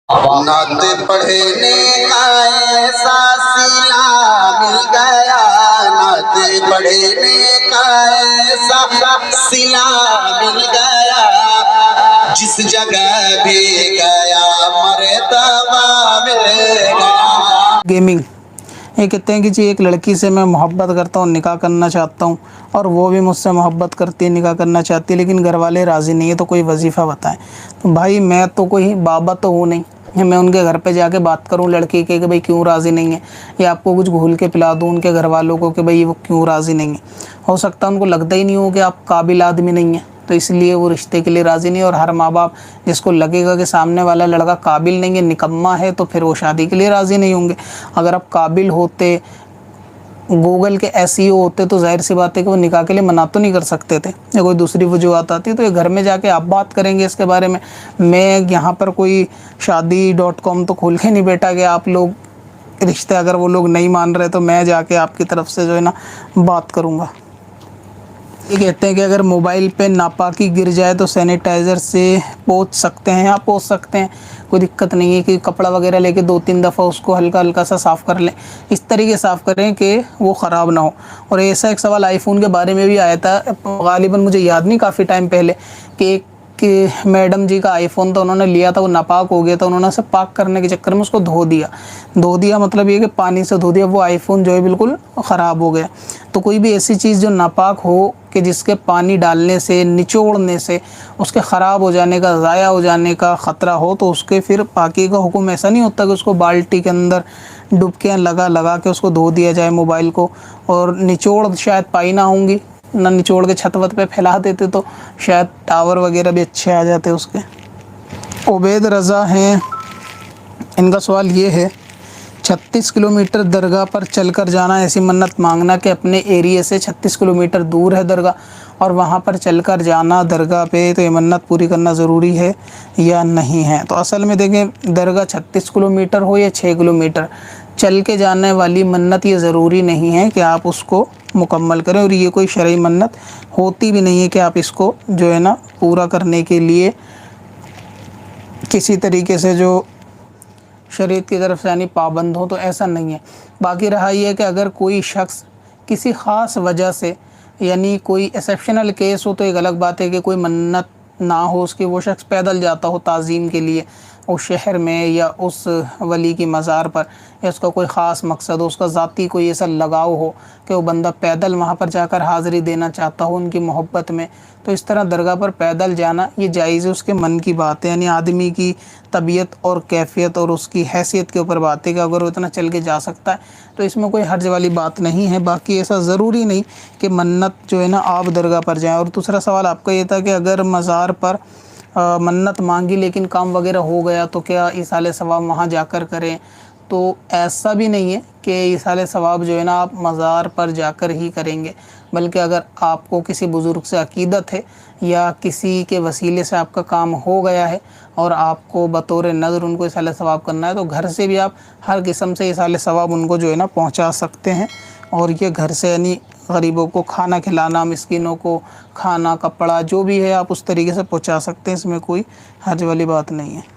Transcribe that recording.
نعت پڑھنے کا ایسا صلہ مل گیا، نعت پڑھنے کا ایسا صلہ مل گیا، جس جگہ بھی گیا مرتبہ مل گیا۔ گیمنگ یہ کہتے ہیں کہ جی ایک لڑکی سے میں محبت کرتا ہوں، نکاح کرنا چاہتا ہوں، اور وہ بھی مجھ سے محبت کرتی ہے، نکاح کرنا چاہتی ہے، لیکن گھر والے راضی نہیں ہے، تو کوئی وظیفہ بتائیں۔ تو بھائی میں تو کوئی بابا تو ہوں نہیں میں ان کے گھر پہ جا کے بات کروں لڑکی کے کہ بھئی کیوں راضی نہیں ہے، یا آپ کو کچھ گھول کے پلا دوں ان کے گھر والوں کو کہ بھئی وہ کیوں راضی نہیں ہے۔ ہو سکتا ہے ان کو لگتا ہی نہیں ہو کہ آپ قابل آدمی نہیں ہیں، تو اس لیے وہ رشتے کے لیے راضی نہیں ہے۔ اور ہر ماں باپ جس کو لگے گا کہ سامنے والا لڑکا قابل نہیں ہے، نکما ہے، تو پھر وہ شادی کے لیے راضی نہیں ہوں گے۔ اگر آپ قابل ہوتے، گوگل کے SEO ہوتے، تو ظاہر سی بات ہے کہ وہ نکاح کے لیے منع تو نہیں کر سکتے تھے، یا کوئی دوسری وجوہات آتی، تو یہ گھر میں جا کے آپ بات کریں گے اس کے بارے میں۔ میں یہاں پر کوئی شادی.com تو کھول کے نہیں بیٹھا کہ آپ لوگ رشتے اگر وہ لوگ نہیں مان رہے تو میں جا کے آپ کی طرف سے جو ہے نا بات کروں گا۔ یہ کہتے ہیں کہ اگر موبائل پہ ناپاکی گر جائے تو سینیٹائزر سے پوچھ سکتے ہیں، آپ پوچھ سکتے ہیں، کوئی دقت نہیں ہے کہ کپڑا وغیرہ لے کے 2-3 دفعہ اس کو ہلکا ہلکا سا صاف کر لیں، اس طریقے صاف کریں کہ وہ خراب نہ ہو۔ اور ایسا ایک سوال آئی فون کے بارے میں بھی آیا تھا، غالباً مجھے یاد نہیں، کافی ٹائم پہلے، کہ ایک میڈم جی کا آئی فون تھا، انہوں نے لیا تھا، وہ ناپاک ہو گیا تھا، انہوں نے اسے پاک کرنے کے چکر میں اس کو دھو دیا مطلب یہ کہ پانی سے دھو دیا، وہ آئی فون جو ہے بالکل خراب ہو گیا۔ تو کوئی بھی ایسی چیز جو ناپاک ہو کہ جس کے پانی ڈالنے سے، نچوڑنے سے اس کے خراب ہو جانے کا، ضائع ہو جانے کا خطرہ ہو، تو اس کے پھر پاکی کا حکم ایسا نہیں ہوتا کہ اس کو بالٹی کے اندر ڈبکیاں لگا کے اس کو دھو دیا جائے موبائل کو، اور نچوڑ شاید پائی نہ ہوں گی، نہ نچوڑ کے چھت وت پہ پھیلا دیتے تو شاید ٹاور وغیرہ بھی اچھے آ جاتے اس کے۔ عبید رضا ہیں، ان کا سوال یہ ہے، 36 کلومیٹر درگاہ پر چل کر جانا، ایسی منت مانگنا کہ اپنے ایریے سے 36 کلومیٹر دور ہے درگاہ، اور وہاں پر چل کر جانا درگاہ پہ، تو یہ منت پوری کرنا ضروری ہے یا نہیں ہے؟ تو اصل میں دیکھیں، درگاہ 36 کلومیٹر ہو یا 6 کلومیٹر، چل کے جانے والی منت یہ ضروری نہیں ہے کہ آپ اس کو مکمل کریں، اور یہ کوئی شرعی منت ہوتی بھی نہیں ہے کہ آپ اس کو جو ہے نا پورا کرنے کے لیے کسی طریقے سے جو شریعت کی طرف سے یعنی پابند ہو، تو ایسا نہیں ہے۔ باقی رہا یہ کہ اگر کوئی شخص کسی خاص وجہ سے، یعنی کوئی ایکسیپشنل کیس ہو، تو ایک الگ بات ہے کہ کوئی منت نہ ہو اس کی، وہ شخص پیدل جاتا ہو تعظیم کے لیے اس شہر میں یا اس ولی کی مزار پر، یا اس کا کوئی خاص مقصد ہو، اس کا ذاتی کوئی ایسا لگاؤ ہو کہ وہ بندہ پیدل وہاں پر جا کر حاضری دینا چاہتا ہو ان کی محبت میں، تو اس طرح درگاہ پر پیدل جانا یہ جائز ہے، اس کے من کی بات ہے، یعنی آدمی کی طبیعت اور کیفیت اور اس کی حیثیت کے اوپر بات ہے کہ اگر وہ اتنا چل کے جا سکتا ہے تو اس میں کوئی حرج والی بات نہیں ہے۔ باقی ایسا ضروری نہیں کہ منت جو ہے نا آپ درگاہ پر جائیں۔ اور دوسرا سوال آپ کا یہ تھا کہ اگر مزار پر منت مانگی لیکن کام وغیرہ ہو گیا تو کیا ایصال ثواب وہاں جا کر کریں؟ تو ایسا بھی نہیں ہے کہ ایصال ثواب جو ہے نا آپ مزار پر جا کر ہی کریں گے، بلکہ اگر آپ کو کسی بزرگ سے عقیدت ہے یا کسی کے وسیلے سے آپ کا کام ہو گیا ہے اور آپ کو بطور نظر ان کو ایصال ثواب کرنا ہے، تو گھر سے بھی آپ ہر قسم سے ایصال ثواب ان کو جو ہے نا پہنچا سکتے ہیں۔ اور یہ گھر سے یعنی غریبوں کو کھانا کھلانا، مسکینوں کو کھانا، کپڑا جو بھی ہے آپ اس طریقے سے پہنچا سکتے ہیں، اس میں کوئی حرج والی بات نہیں ہے۔